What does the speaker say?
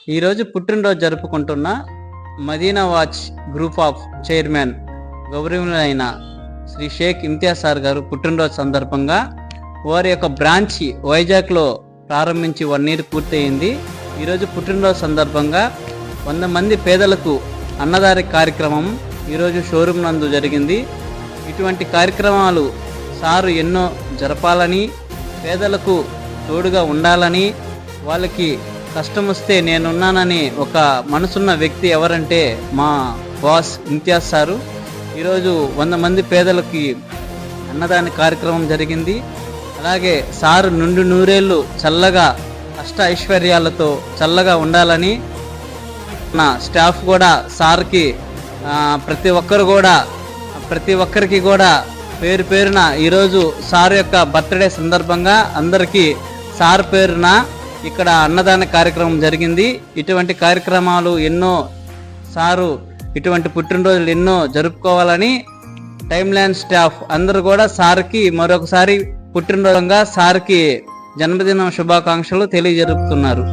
ఈరోజు పుట్టినరోజు జరుపుకుంటున్న Madina watch group of chairman గౌరవనీయులైన శ్రీ షేక్ ఇమ్తియాజ్ సార్ గారు పుట్టినరోజు సందర్భంగా వారి యొక్క బ్రాంచ్ వైజాగ్లో ప్రారంభించి 1 year పూర్తయింది. ఈరోజు పుట్టినరోజు సందర్భంగా 100 మంది పేదలకు అన్నదాన కార్యక్రమం ఈరోజు షోరూమ్ నందు జరిగింది. ఇటువంటి కార్యక్రమాలు సారు ఎన్నో జరపాలని, పేదలకు తోడుగా ఉండాలని, వాళ్ళకి కష్టం వస్తే నేనున్నానని ఒక మనసున్న వ్యక్తి ఎవరంటే మా బాస్ ఇమ్తియాజ్ సారు. ఈరోజు 100 మంది పేదలకి అన్నదాన కార్యక్రమం జరిగింది. అలాగే సారు నుండి నూరేళ్ళు చల్లగా అష్ట ఐశ్వర్యాలతో చల్లగా ఉండాలని నా స్టాఫ్ కూడా సార్కి ప్రతి ఒక్కరికి కూడా పేరు పేరున ఈరోజు సార్ యొక్క బర్త్డే సందర్భంగా అందరికీ సార్ పేరున ఇక్కడ అన్నదాన కార్యక్రమం జరిగింది. ఇటువంటి కార్యక్రమాలు ఎన్నో సారు ఇటువంటి పుట్టినరోజులు ఎన్నో జరుపుకోవాలని టైమ్ లైన్ స్టాఫ్ అందరూ కూడా సార్కి మరొకసారి పుట్టినరోజుగా సార్కి జన్మదిన శుభాకాంక్షలు తెలియజరుపుతున్నారు.